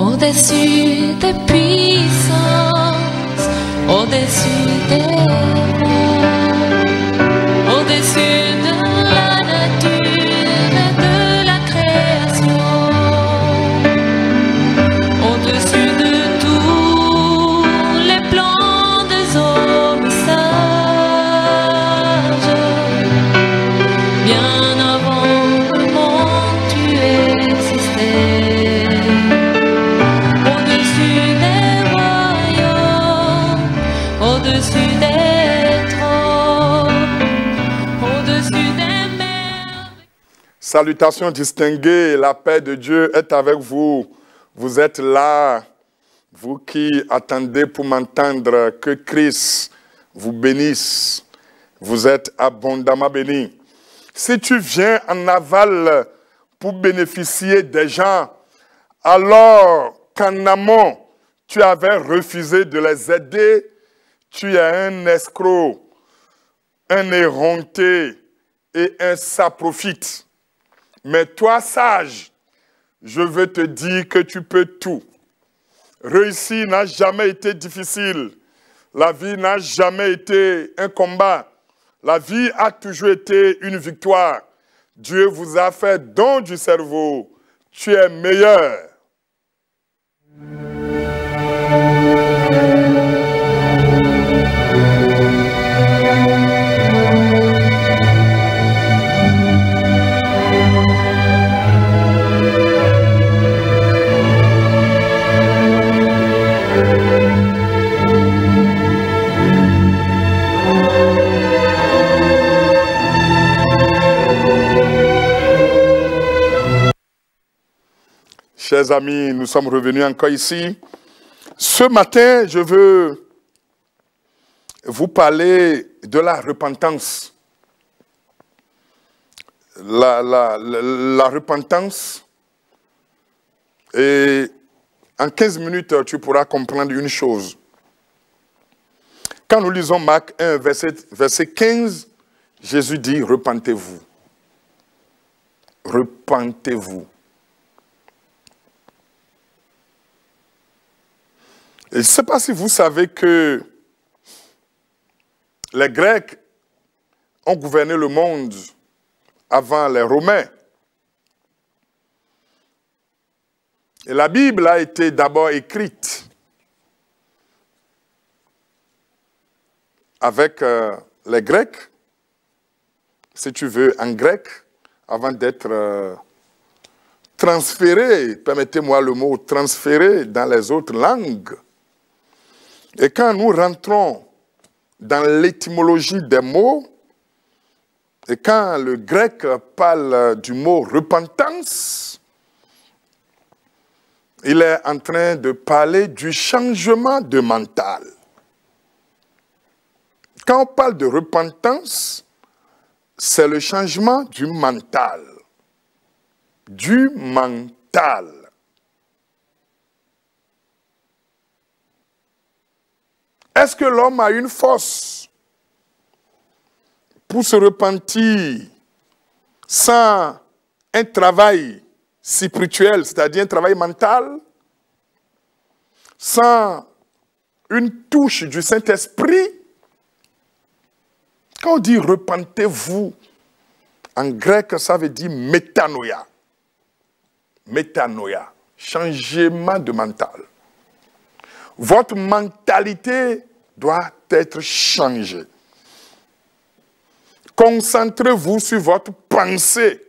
au-dessus des puissances, au-dessus des rois, au-dessus de la nature et de la création, au-dessus de tous les plans des hommes sages, bien avant le monde tu existais, au-dessus des royaumes, au-dessus des trônes, au-dessus des mers. Salutations distinguées, la paix de Dieu est avec vous. Vous êtes là, vous qui attendez pour m'entendre, que Christ vous bénisse. Vous êtes abondamment bénis. Si tu viens en aval pour bénéficier des gens, alors qu'en amont, tu avais refusé de les aider, tu es un escroc, un éreinté et un saprofite. Mais toi, sage, je veux te dire que tu peux tout. Réussir n'a jamais été difficile. La vie n'a jamais été un combat. La vie a toujours été une victoire. Dieu vous a fait don du cerveau. Tu es meilleur. Chers amis, nous sommes revenus encore ici. Ce matin, je veux vous parler de la repentance. La repentance. Et en 15 minutes, tu pourras comprendre une chose. Quand nous lisons Marc 1, verset 15, Jésus dit, repentez-vous. Repentez-vous. Et je ne sais pas si vous savez que les Grecs ont gouverné le monde avant les Romains. Et la Bible a été d'abord écrite avec les Grecs, si tu veux, en grec, avant d'être transférée, permettez-moi le mot, transférée dans les autres langues. Et quand nous rentrons dans l'étymologie des mots, et quand le grec parle du mot repentance, il est en train de parler du changement de mental. Quand on parle de repentance, c'est le changement du mental. Du mental. Est-ce que l'homme a une force pour se repentir sans un travail spirituel, c'est-à-dire un travail mental, sans une touche du Saint-Esprit? Quand on dit repentez-vous, en grec, ça veut dire métanoïa. Métanoïa, changement de mental. Votre mentalité doit être changée. Concentrez-vous sur votre pensée.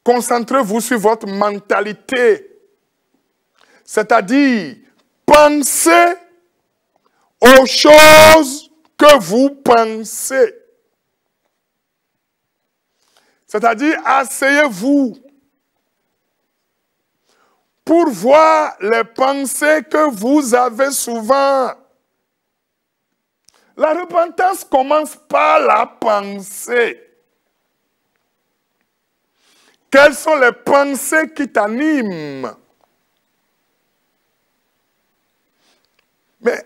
Concentrez-vous sur votre mentalité. C'est-à-dire, pensez aux choses que vous pensez. C'est-à-dire, asseyez-vous pour voir les pensées que vous avez souvent. La repentance commence par la pensée. Quelles sont les pensées qui t'animent? Mais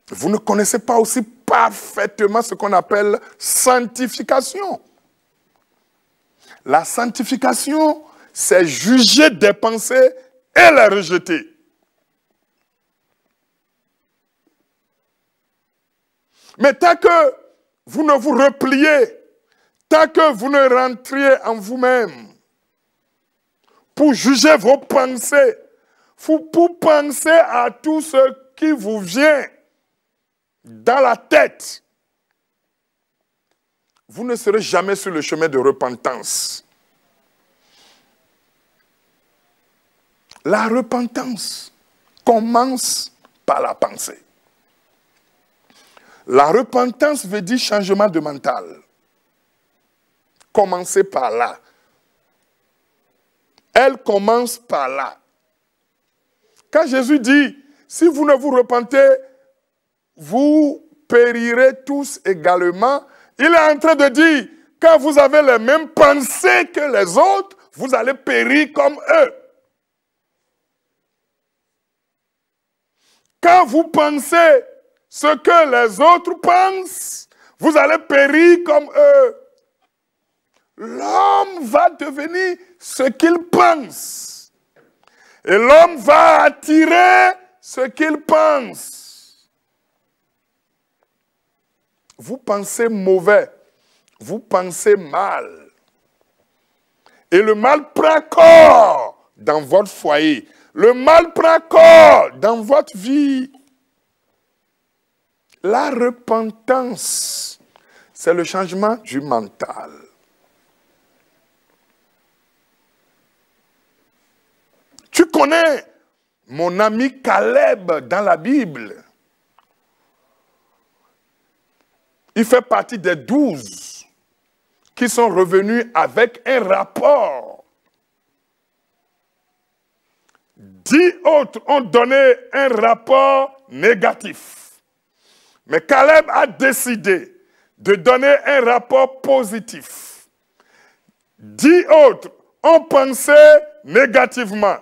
vous ne connaissez pas aussi parfaitement ce qu'on appelle sanctification. La sanctification, c'est juger des pensées et les rejeter. Mais tant que vous ne vous repliez, tant que vous ne rentriez en vous-même pour juger vos pensées, pour penser à tout ce qui vous vient dans la tête, vous ne serez jamais sur le chemin de repentance. La repentance commence par la pensée. La repentance veut dire changement de mental. Commencez par là. Elle commence par là. Quand Jésus dit, si vous ne vous repentez, vous périrez tous également, il est en train de dire, quand vous avez les mêmes pensées que les autres, vous allez périr comme eux. Quand vous pensez ce que les autres pensent, vous allez périr comme eux. L'homme va devenir ce qu'il pense. Et l'homme va attirer ce qu'il pense. Vous pensez mauvais. Vous pensez mal. Et le mal prend corps dans votre foyer. Le mal prend corps dans votre vie. La repentance, c'est le changement du mental. Tu connais mon ami Caleb dans la Bible. Il fait partie des 12 qui sont revenus avec un rapport. 10 autres ont donné un rapport négatif. Mais Caleb a décidé de donner un rapport positif. 10 autres ont pensé négativement.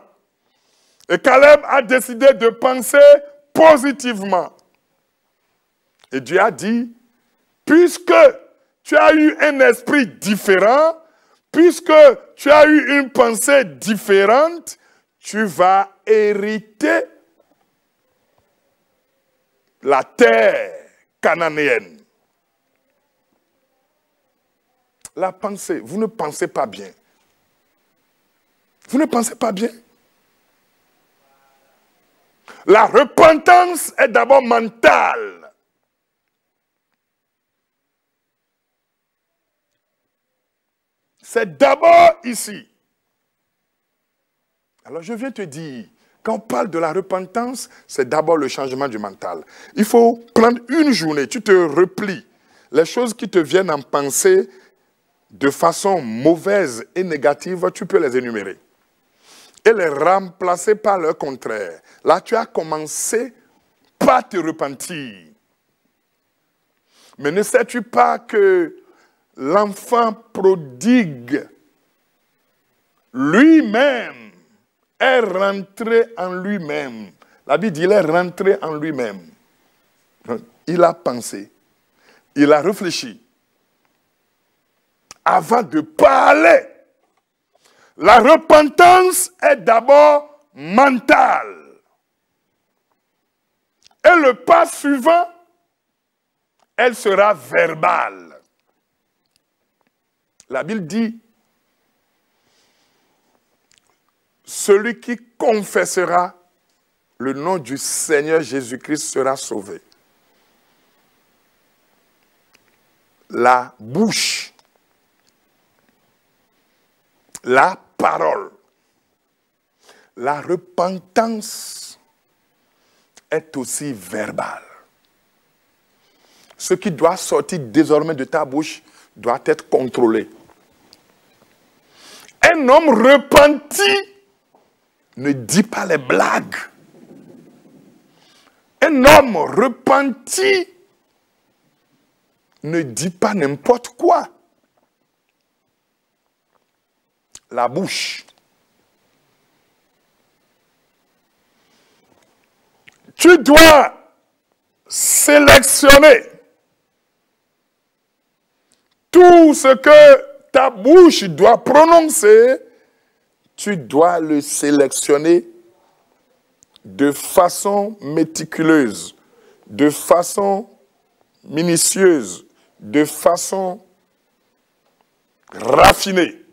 Et Caleb a décidé de penser positivement. Et Dieu a dit, puisque tu as eu un esprit différent, puisque tu as eu une pensée différente, tu vas hériter la terre cananéenne. La pensée, vous ne pensez pas bien. Vous ne pensez pas bien. La repentance est d'abord mentale. C'est d'abord ici. Alors je viens te dire, quand on parle de la repentance, c'est d'abord le changement du mental. Il faut prendre une journée, tu te replies. Les choses qui te viennent en pensée de façon mauvaise et négative, tu peux les énumérer. Et les remplacer par leur contraire. Là, tu as commencé par te repentir. Mais ne sais-tu pas que l'enfant prodigue lui-même est rentré en lui-même. La Bible dit, il est rentré en lui-même. Il a pensé, il a réfléchi. Avant de parler, la repentance est d'abord mentale. Et le pas suivant, elle sera verbale. La Bible dit, celui qui confessera le nom du Seigneur Jésus-Christ sera sauvé. La bouche, la parole, la repentance est aussi verbale. Ce qui doit sortir désormais de ta bouche doit être contrôlé. Un homme repenti ne dit pas les blagues. Un homme repenti ne dit pas n'importe quoi. La bouche. Tu dois sélectionner tout ce que ta bouche doit prononcer tu dois le sélectionner de façon méticuleuse, de façon minutieuse, de façon raffinée.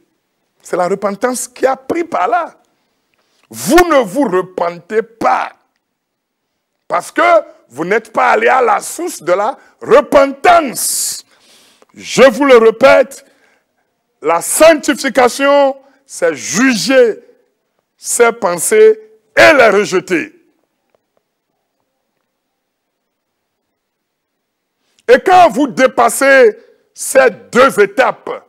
C'est la repentance qui a pris par là. Vous ne vous repentez pas parce que vous n'êtes pas allé à la source de la repentance. Je vous le répète, la sanctification, c'est juger ses pensées et les rejeter. Et quand vous dépassez ces deux étapes,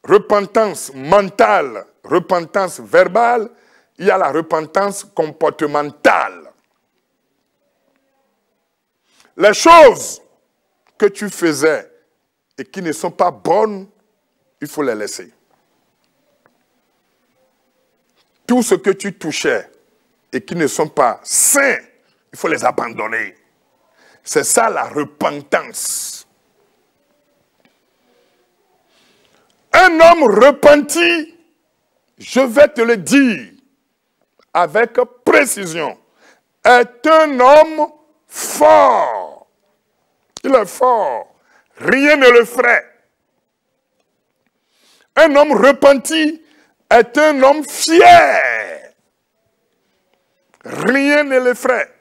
repentance mentale, repentance verbale, il y a la repentance comportementale. Les choses que tu faisais et qui ne sont pas bonnes, il faut les laisser. Tout ce que tu touchais et qui ne sont pas sains, il faut les abandonner. C'est ça la repentance. Un homme repenti, je vais te le dire avec précision, est un homme fort. Il est fort. Rien ne le ferait. Un homme repenti est un homme fier. Rien ne le ferait.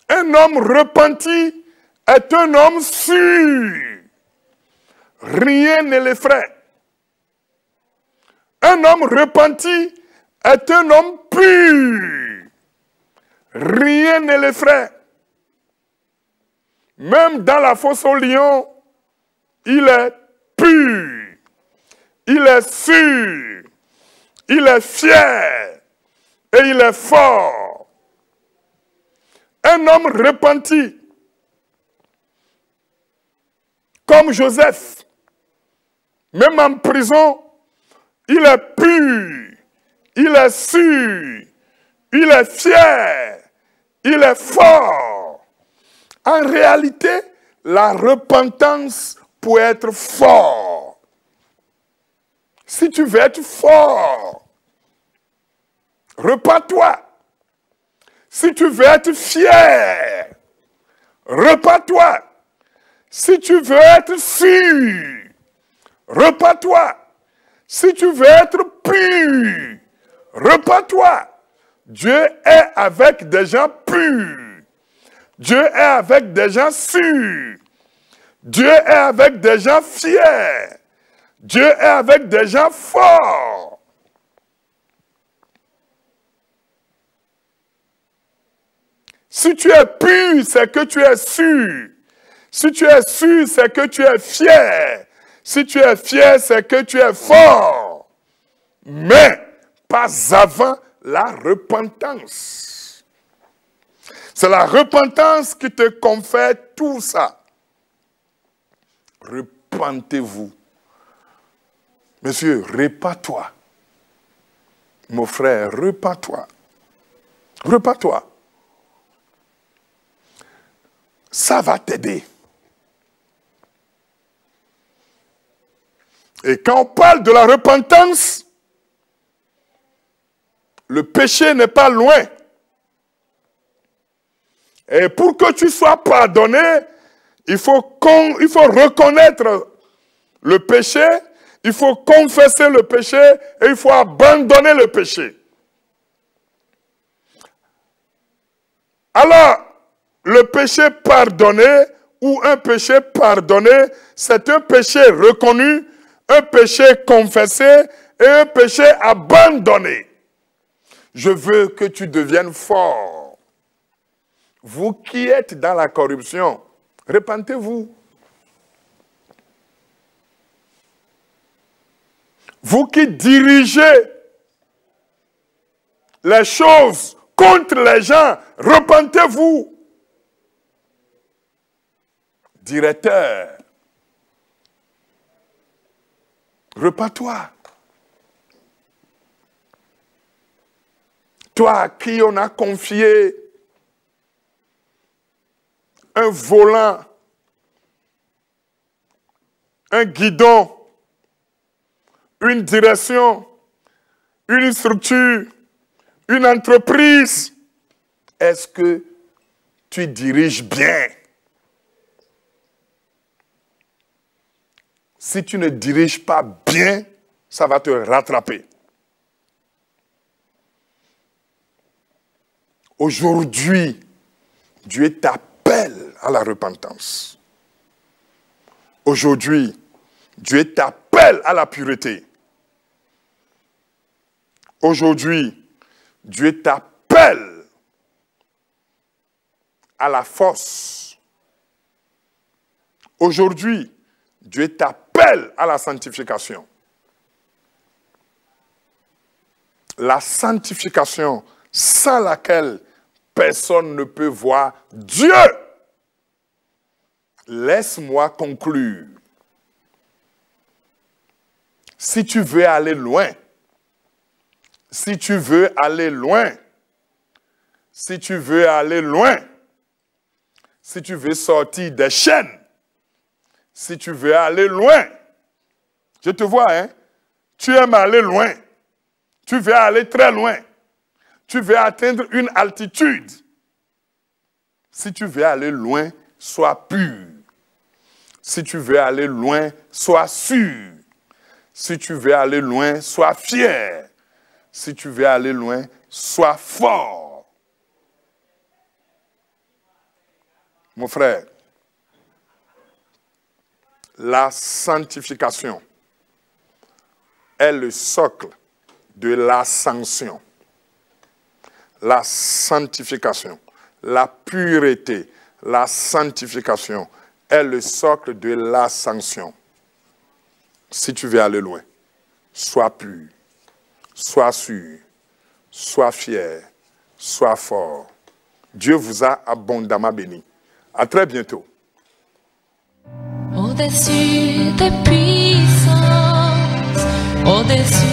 Un homme repenti est un homme sûr. Rien ne le ferait. Un homme repenti est un homme pur. Rien ne le ferait. Même dans la fosse au lion, il est pur. Il est sûr. Il est fier. Et il est fort. Un homme repenti, comme Joseph, même en prison, il est pur, il est sûr, il est fier, il est fort. En réalité, la repentance peut être fort. Si tu veux être fort, repens-toi. Si tu veux être fier, repens-toi. Si tu veux être sûr, repens-toi. Si tu veux être pur, repens-toi. Dieu est avec des gens purs. Dieu est avec des gens sûrs. Dieu est avec des gens fiers. Dieu est avec des gens forts. Si tu es pur, c'est que tu es sûr. Si tu es sûr, c'est que tu es fier. Si tu es fier, c'est que tu es fort. Mais pas avant la repentance. C'est la repentance qui te confère tout ça. Repentez-vous. Monsieur, repens-toi. Mon frère, repens-toi. Repens-toi. Ça va t'aider. Et quand on parle de la repentance, le péché n'est pas loin. Et pour que tu sois pardonné, il faut reconnaître le péché, il faut confesser le péché et il faut abandonner le péché. Alors, le péché pardonné ou un péché pardonné, c'est un péché reconnu, un péché confessé et un péché abandonné. Je veux que tu deviennes fort. Vous qui êtes dans la corruption, repentez-vous. Vous qui dirigez les choses contre les gens, repentez-vous. Directeur, repens-toi. Toi à qui on a confié un volant, un guidon, une direction, une structure, une entreprise, est-ce que tu diriges bien? Si tu ne diriges pas bien, ça va te rattraper. Aujourd'hui, Dieu t'appelle à la repentance. Aujourd'hui, Dieu t'appelle à la pureté. Aujourd'hui, Dieu t'appelle à la force. Aujourd'hui, Dieu t'appelle à la sanctification. La sanctification sans laquelle personne ne peut voir Dieu. Laisse-moi conclure. Si tu veux aller loin, si tu veux aller loin, si tu veux aller loin, si tu veux sortir des chaînes, si tu veux aller loin, je te vois, hein? Tu aimes aller loin. Tu veux aller très loin. Tu veux atteindre une altitude. Si tu veux aller loin, sois pur. Si tu veux aller loin, sois sûr. Si tu veux aller loin, sois fier. Si tu veux aller loin, sois fort. Mon frère, la sanctification est le socle de l'ascension. La sanctification, la pureté, la sanctification est le socle de l'ascension. Si tu veux aller loin, sois pur, sois sûr, sois fier, sois fort. Dieu vous a abondamment béni. À très bientôt. Au-dessus des puissances, au-dessus